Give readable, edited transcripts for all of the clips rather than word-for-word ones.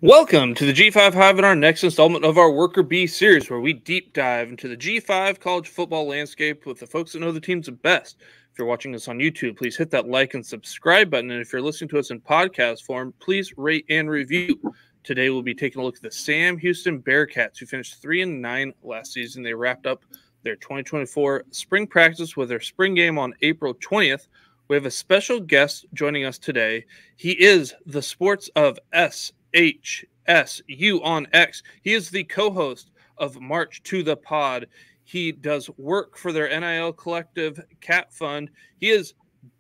Welcome to the G5 Hive in our next installment of our Worker Bee series, where we deep dive into the G5 college football landscape with the folks that know the teams the best. If you're watching us on YouTube, please hit that like and subscribe button. And if you're listening to us in podcast form, please rate and review. Today, we'll be taking a look at the Sam Houston Bearkats, who finished 3-9 last season. They wrapped up their 2024 spring practice with their spring game on April 20th. We have a special guest joining us today. He is the sports of SHSU on X. He is the co-host of March to the Pod. He does work for their NIL collective Cat Fund. He is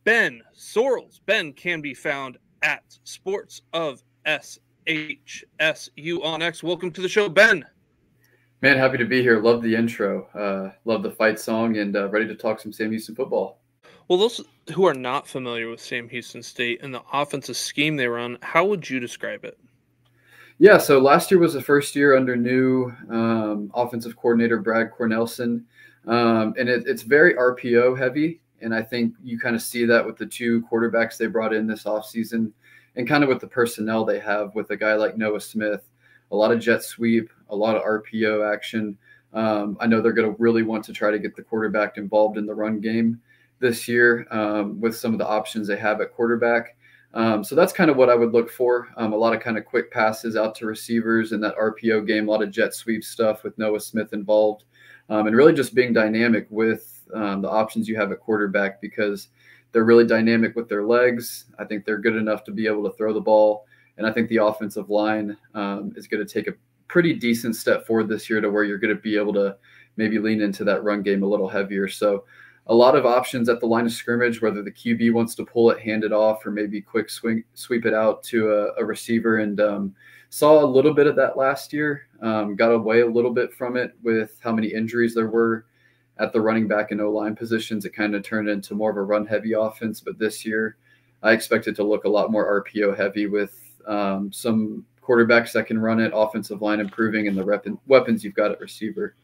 Ben Sorrells. Ben can be found at sports of SHSU on X. Welcome to the show, Ben. Man, happy to be here. Love the intro. Love the fight song, and ready to talk some Sam Houston football. Well, those who are not familiar with Sam Houston State and the offensive scheme they run, how would you describe it? Yeah, so last year was the first year under new offensive coordinator Brad Cornelson, and it's very RPO heavy, and I think you kind of see that with the two quarterbacks they brought in this offseason and kind of with the personnel they have with a guy like Noah Smith. A lot of jet sweep, a lot of RPO action. I know they're going to really want to try to get the quarterback involved in the run game this year with some of the options they have at quarterback. So that's kind of what I would look for. A lot of kind of quick passes out to receivers in that RPO game, a lot of jet sweep stuff with Noah Smith involved, and really just being dynamic with the options you have at quarterback because they're really dynamic with their legs. I think they're good enough to be able to throw the ball. And I think the offensive line is going to take a pretty decent step forward this year to where you're going to be able to maybe lean into that run game a little heavier. So a lot of options at the line of scrimmage, whether the QB wants to pull it, hand it off, or maybe quick sweep it out to a receiver. And saw a little bit of that last year, got away a little bit from it with how many injuries there were at the running back and O-line positions. It kind of turned into more of a run-heavy offense. But this year, I expect it to look a lot more RPO heavy with some quarterbacks that can run it, offensive line improving, and the weapons you've got at receiver.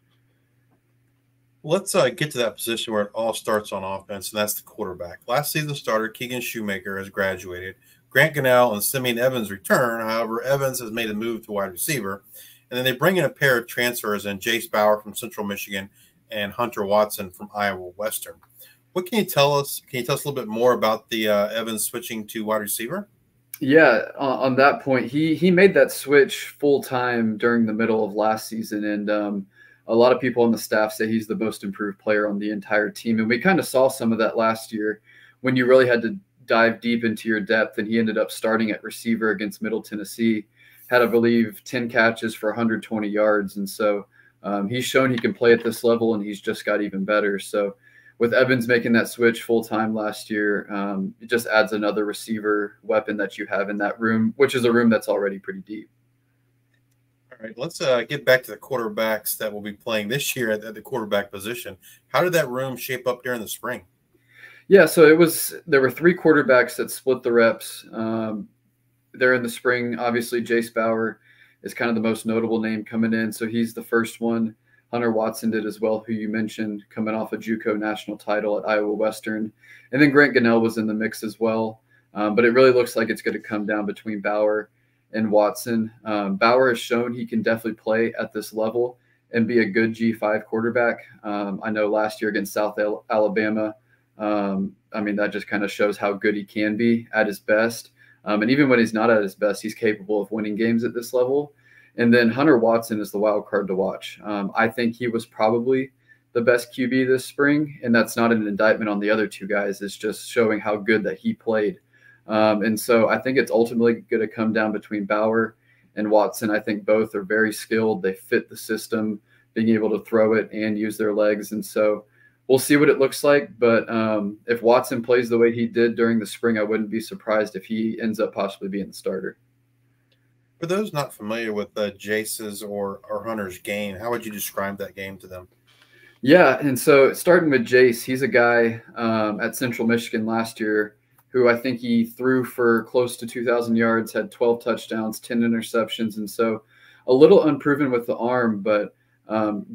Let's get to that position where it all starts on offense, and that's the quarterback. Last season starter Keegan Shoemaker has graduated. Grant Gunnell and Simeon Evans return. However, Evans has made a move to wide receiver. And then they bring in a pair of transfers in Jace Bauer from Central Michigan and Hunter Watson from Iowa Western. What can you tell us? Can you tell us a little bit more about the Evans switching to wide receiver? Yeah, on that point, he made that switch full-time during the middle of last season, and a lot of people on the staff say he's the most improved player on the entire team. And we kind of saw some of that last year when you really had to dive deep into your depth. And he ended up starting at receiver against Middle Tennessee, had, I believe, 10 catches for 120 yards. And so he's shown he can play at this level, and he's just got even better. So with Evans making that switch full-time last year, it just adds another receiver weapon that you have in that room, which is a room that's already pretty deep. All right, let's get back to the quarterbacks that will be playing this year at the quarterback position. How did that room shape up during the spring? Yeah, so there were three quarterbacks that split the reps. There in the spring, obviously Jace Bauer is kind of the most notable name coming in, so he's the first one. Hunter Watson did as well, who you mentioned, coming off a JUCO national title at Iowa Western. And then Grant Gunnell was in the mix as well. But it really looks like it's going to come down between Bauer and Watson. Bauer has shown he can definitely play at this level and be a good G5 quarterback. I know last year against South Alabama, that just kind of shows how good he can be at his best. And even when he's not at his best, he's capable of winning games at this level. And then Hunter Watson is the wild card to watch. I think he was probably the best QB this spring, and that's not an indictment on the other two guys. It's just showing how good that he played. And so I think it's ultimately going to come down between Bauer and Watson. I think both are very skilled. They fit the system, being able to throw it and use their legs. And so we'll see what it looks like. But if Watson plays the way he did during the spring, I wouldn't be surprised if he ends up possibly being the starter. For those not familiar with Jace's or Hunter's game, how would you describe that game to them? Yeah, and so starting with Jace, he's a guy at Central Michigan last year who I think he threw for close to 2,000 yards, had 12 touchdowns, 10 interceptions. And so a little unproven with the arm, but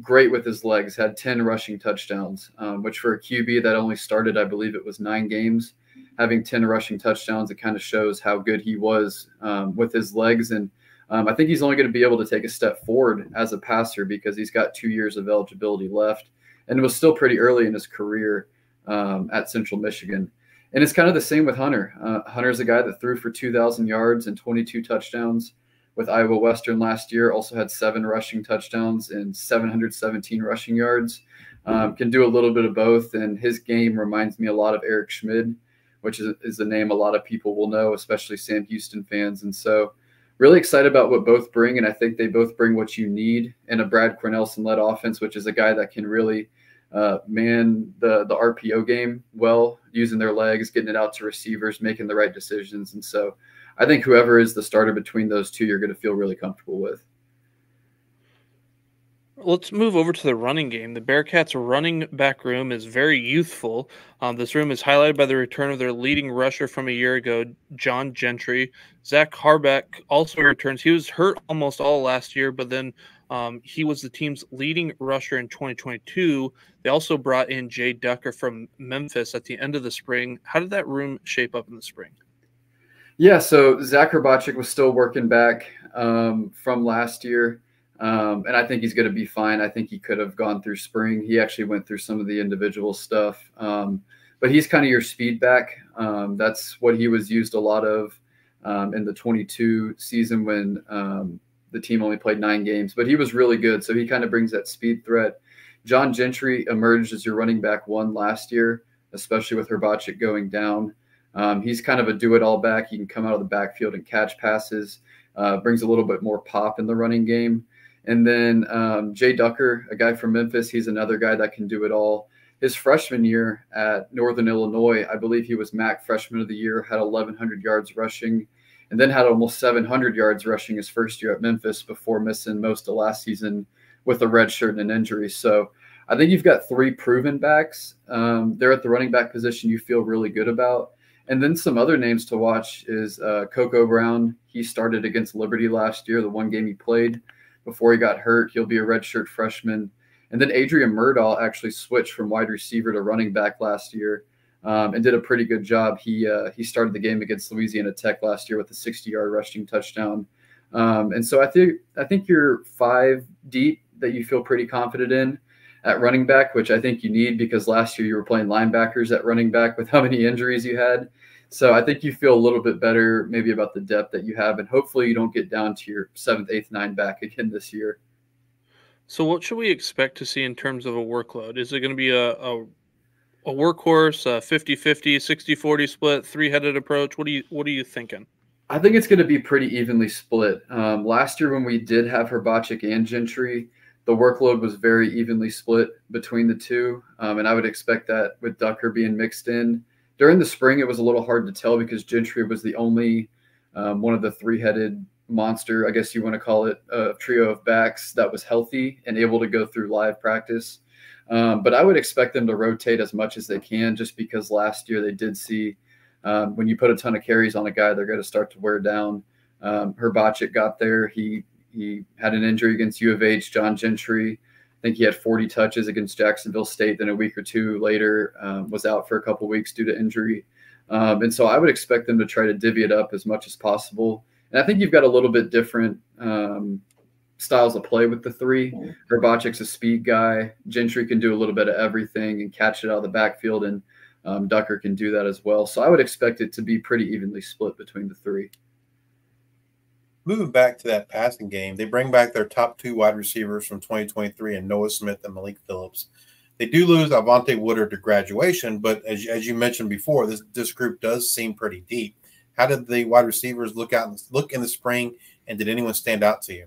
great with his legs, had 10 rushing touchdowns, which for a QB that only started, I believe it was 9 games, having 10 rushing touchdowns, it kind of shows how good he was with his legs. And I think he's only going to be able to take a step forward as a passer because he's got 2 years of eligibility left, and it was still pretty early in his career at Central Michigan. And it's kind of the same with Hunter. Hunter's a guy that threw for 2,000 yards and 22 touchdowns with Iowa Western last year. Also had 7 rushing touchdowns and 717 rushing yards. Can do a little bit of both, and his game reminds me a lot of Eric Schmid, which is a name a lot of people will know, especially Sam Houston fans. And so really excited about what both bring, and I think they both bring what you need in a Brad Cornelson-led offense, which is a guy that can really man the RPO game well, using their legs, getting it out to receivers, making the right decisions. And so I think whoever is the starter between those two, you're going to feel really comfortable with. Let's move over to the running game. The Bearkats' running back room is very youthful. This room is highlighted by the return of their leading rusher from a year ago, John Gentry. Zach Harbeck also returns. He was hurt almost all last year, but then he was the team's leading rusher in 2022. They also brought in Jay Ducker from Memphis at the end of the spring. How did that room shape up in the spring? Yeah, so Zach Harbeck was still working back from last year. And I think he's going to be fine. I think he could have gone through spring. He actually went through some of the individual stuff. But he's kind of your speed back. That's what he was used a lot of in the 22 season when the team only played 9 games. But he was really good. So he kind of brings that speed threat. John Gentry emerged as your running back 1 last year, especially with Harbeck going down. He's kind of a do-it-all back. He can come out of the backfield and catch passes, brings a little bit more pop in the running game. And then Jay Ducker, a guy from Memphis, he's another guy that can do it all. His freshman year at Northern Illinois, I believe he was MAC Freshman of the Year, had 1,100 yards rushing, and then had almost 700 yards rushing his first year at Memphis before missing most of last season with a red shirt and an injury. So I think you've got 3 proven backs there at the running back position you feel really good about. And then some other names to watch is Coco Brown. He started against Liberty last year, the one game he played before he got hurt. He'll be a redshirt freshman. And then Adrian Murdahl actually switched from wide receiver to running back last year and did a pretty good job. He started the game against Louisiana Tech last year with a 60-yard rushing touchdown. And so I think you're 5 deep that you feel pretty confident in at running back, which I think you need because last year you were playing linebackers at running back with how many injuries you had. So I think you feel a little bit better maybe about the depth that you have, and hopefully you don't get down to your 7th, 8th, 9th back again this year. So what should we expect to see in terms of a workload? Is it going to be a workhorse, a 50-50, 60-40 split, 3-headed approach? What are you thinking? I think it's going to be pretty evenly split. Last year when we did have Harbeck and Gentry, the workload was very evenly split between the two, and I would expect that with Ducker being mixed in. During the spring, it was a little hard to tell because Gentry was the only one of the 3-headed monster, I guess you want to call it, a trio of backs that was healthy and able to go through live practice. But I would expect them to rotate as much as they can just because last year they did see when you put a ton of carries on a guy, they're going to start to wear down. Harbeck got there. He had an injury against U of H. John Gentry, I think he had 40 touches against Jacksonville State. Then a week or 2 later was out for a couple of weeks due to injury. And so I would expect them to try to divvy it up as much as possible. And I think you've got a little bit different styles of play with the 3. Harbeck's a speed guy. Gentry can do a little bit of everything and catch it out of the backfield, and Ducker can do that as well. So I would expect it to be pretty evenly split between the 3. Moving back to that passing game, they bring back their top 2 wide receivers from 2023 and Noah Smith and Malik Phillips. They do lose Avante Woodard to graduation, but as you mentioned before, this group does seem pretty deep. How did the wide receivers look in the spring, and did anyone stand out to you?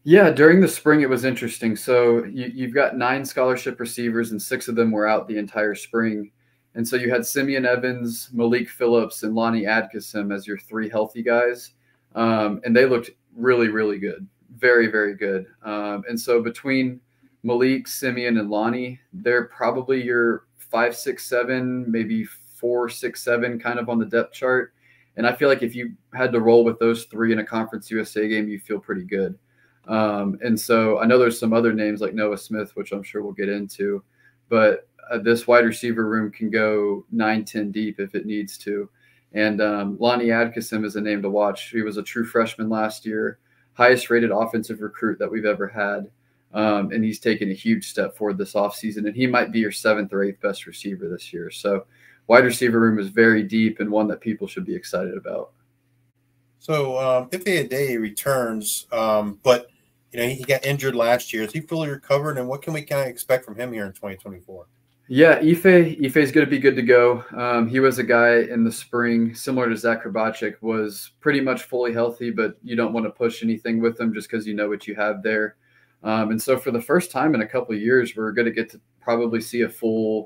Yeah, during the spring, it was interesting. So you've got 9 scholarship receivers, and 6 of them were out the entire spring. And so you had Simeon Evans, Malik Phillips, and Lonnie Adkisson as your 3 healthy guys. And they looked really, really good. Very, very good. And so between Malik, Simeon, and Lonnie, they're probably your 5, 6, 7, maybe 4, 6, 7 kind of on the depth chart. And I feel like if you had to roll with those 3 in a Conference USA game, you feel pretty good. And so I know there's some other names like Noah Smith, which I'm sure we'll get into, but this wide receiver room can go 9, 10 deep if it needs to. And Lonnie Atkinson is a name to watch. He was a true freshman last year, highest rated offensive recruit that we've ever had. And he's taken a huge step forward this offseason, and he might be your 7th or 8th best receiver this year. So wide receiver room is very deep and one that people should be excited about. So if Day returns, but he got injured last year, is he fully recovered, and what can we kind of expect from him here in 2024? Yeah, Ife's going to be good to go. He was a guy in the spring, similar to Zach Krabachik, was pretty much fully healthy, but you don't want to push anything with him just because you know what you have there. And so for the first time in a couple of years, we're going to get to probably see a fully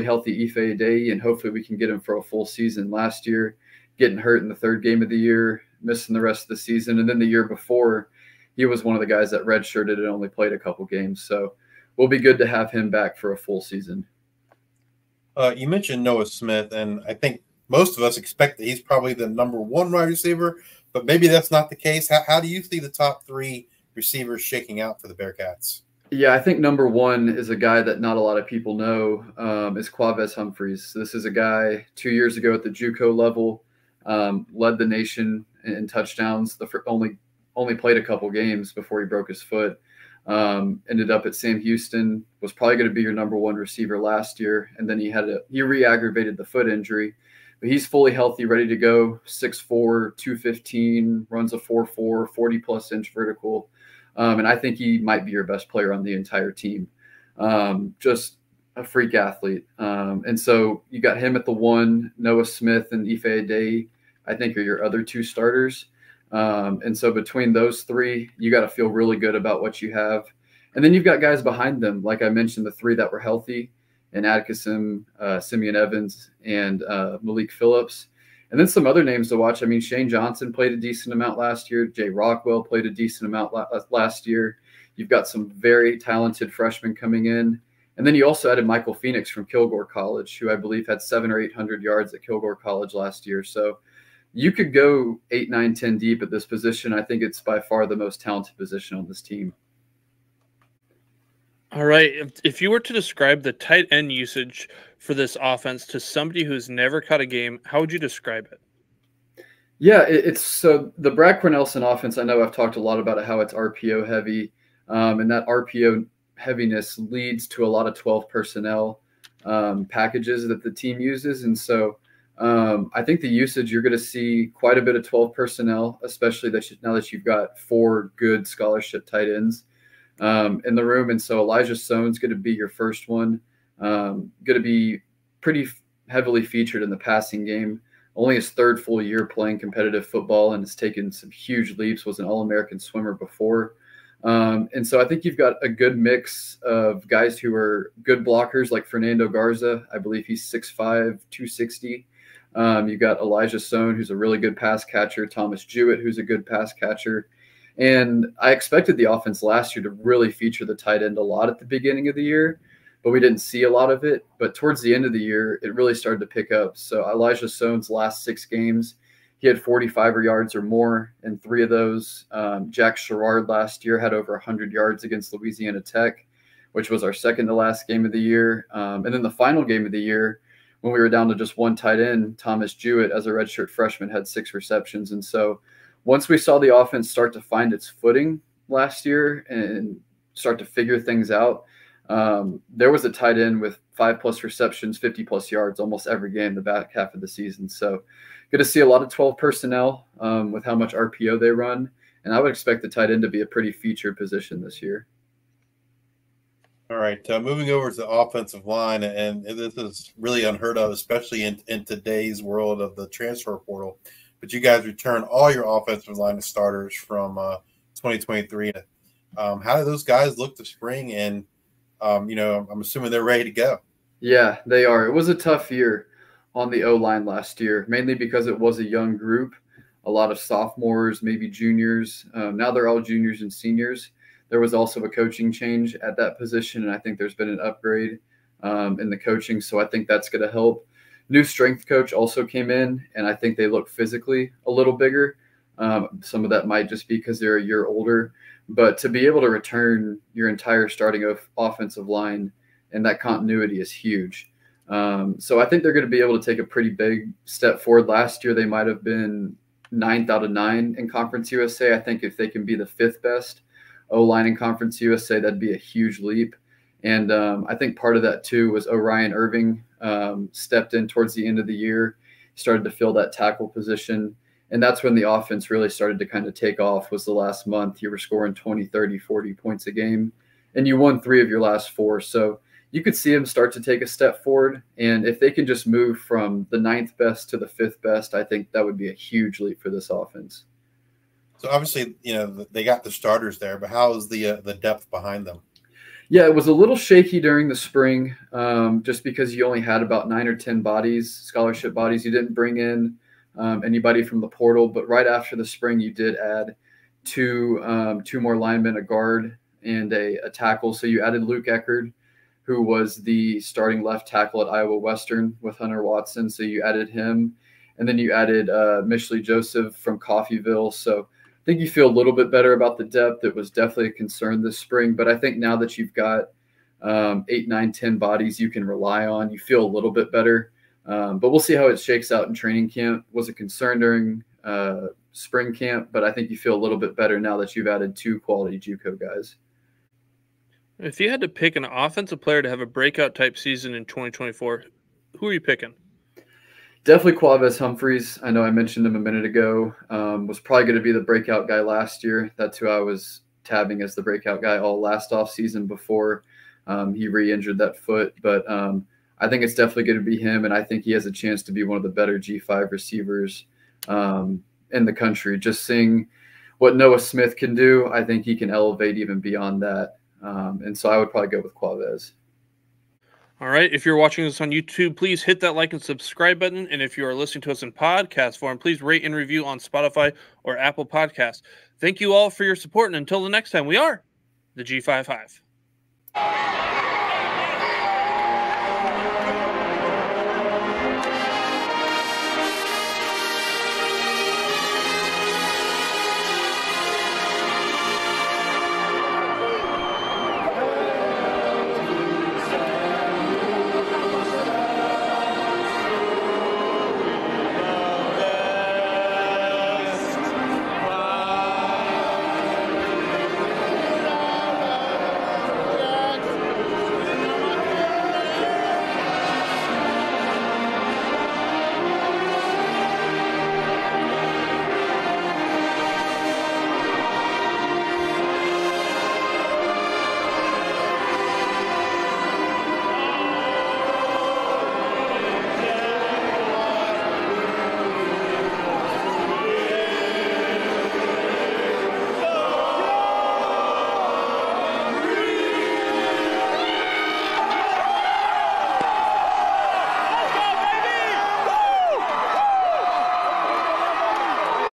healthy Ife Day, and hopefully we can get him for a full season. Last year, getting hurt in the 3rd game of the year, missing the rest of the season. And then the year before, he was one of the guys that redshirted and only played a couple games. So we'll be good to have him back for a full season. You mentioned Noah Smith, and I think most of us expect that he's probably the number 1 wide receiver, but maybe that's not the case. How do you see the top 3 receivers shaking out for the Bearkats? Yeah, I think number 1 is a guy that not a lot of people know, is Qua'Vez Humphreys. This is a guy 2 years ago at the JUCO level, led the nation in touchdowns. Only played a couple games before he broke his foot. Ended up at Sam Houston, was probably going to be your number 1 receiver last year. And then he re-aggravated the foot injury, but he's fully healthy, ready to go. 6'4", 215, runs a 4.4, 40+ inch vertical. And I think he might be your best player on the entire team. Just a freak athlete. And so you got him at the 1, Noah Smith and Ife Day, I think, are your other 2 starters. And so between those 3, you got to feel really good about what you have. And then you've got guys behind them, like I mentioned, the 3 that were healthy, and Atkinson, Simeon Evans, and Malik Phillips. And then some other names to watch. I mean, Shane Johnson played a decent amount last year. Jay Rockwell played a decent amount last year. You've got some very talented freshmen coming in. And then you also added Michael Phoenix from Kilgore College, who I believe had 700 or 800 yards at Kilgore College last year. So you could go 8, 9, 10 deep at this position. I think it's by far the most talented position on this team. All right. If you were to describe the tight end usage for this offense to somebody who's never caught a game, how would you describe it? Yeah, it's so the Brad Cornelsen offense, I know I've talked a lot about it, how it's RPO heavy, and that RPO heaviness leads to a lot of 12 personnel packages that the team uses. And so I think the usage, you're going to see quite a bit of 12 personnel, especially now that you've got 4 good scholarship tight ends in the room. And so Elijah Sone's going to be your first one, going to be pretty heavily featured in the passing game. Only his 3rd full year playing competitive football, and has taken some huge leaps, was an All-American swimmer before. And so I think you've got a good mix of guys who are good blockers, like Fernando Garza. I believe he's 6'5", 260. You've got Elijah Sone, who's a really good pass catcher, Thomas Jewett, who's a good pass catcher. And I expected the offense last year to really feature the tight end a lot at the beginning of the year, but we didn't see a lot of it. But towards the end of the year, it really started to pick up. So Elijah Sone's last 6 games, he had 45 yards or more in 3 of those. Jack Sherrard last year had over 100 yards against Louisiana Tech, which was our 2nd to last game of the year. And then the final game of the year, when we were down to just 1 tight end, Thomas Jewett, as a redshirt freshman, had 6 receptions. And so once we saw the offense start to find its footing last year and start to figure things out, there was a tight end with 5+ receptions, 50+ yards almost every game the back half of the season. So good to see a lot of 12 personnel with how much RPO they run. And I would expect the tight end to be a pretty featured position this year. All right, moving over to the offensive line, and this is really unheard of, especially in today's world of the transfer portal. But you guys return all your offensive line starters from 2023. How do those guys look this spring? And, I'm assuming they're ready to go. Yeah, they are. It was a tough year on the O-line last year, mainly because it was a young group, a lot of sophomores, maybe juniors. Now they're all juniors and seniors. There was also a coaching change at that position, and I think there's been an upgrade in the coaching, so I think that's going to help. New strength coach also came in, and I think they look physically a little bigger. Some of that might just be because they're a year older, but to be able to return your entire starting offensive line and that continuity is huge. So I think they're going to be able to take a pretty big step forward. Last year, they might have been 9th out of 9 in Conference USA. I think if they can be the 5th best O-line in Conference USA, that'd be a huge leap. And I think part of that, too, was Orion Irving stepped in towards the end of the year, started to fill that tackle position. And that's when the offense really started to kind of take off, was the last month. You were scoring 20, 30, 40 points a game, and you won 3 of your last 4. So you could see them start to take a step forward. And if they can just move from the 9th best to the 5th best, I think that would be a huge leap for this offense. So obviously, they got the starters there, but how is the depth behind them? Yeah, it was a little shaky during the spring, just because you only had about 9 or 10 bodies, scholarship bodies. You didn't bring in anybody from the portal, but right after the spring, you did add two more linemen, a guard and a tackle. So you added Luke Eckerd, who was the starting left tackle at Iowa Western with Hunter Watson. So you added him, and then you added Mishley Joseph from Coffeyville. So I think you feel a little bit better about the depth. It was definitely a concern this spring, but I think now that you've got 8, 9, 10 bodies you can rely on, you feel a little bit better. But we'll see how it shakes out in training camp. Was a concern during spring camp, but I think you feel a little bit better now that you've added 2 quality JUCO guys. If you had to pick an offensive player to have a breakout type season in 2024, who are you picking? Definitely Qua'Vez Humphreys. I know I mentioned him a minute ago. Was probably going to be the breakout guy last year. That's who I was tabbing as the breakout guy all last offseason before he re-injured that foot. But I think it's definitely going to be him, and I think he has a chance to be one of the better G5 receivers in the country. Just seeing what Noah Smith can do, I think he can elevate even beyond that. And so I would probably go with Qua'Vez. All right. If you're watching this on YouTube, please hit that like and subscribe button. And if you are listening to us in podcast form, please rate and review on Spotify or Apple Podcasts. Thank you all for your support. And until the next time, we are the G5 Hive.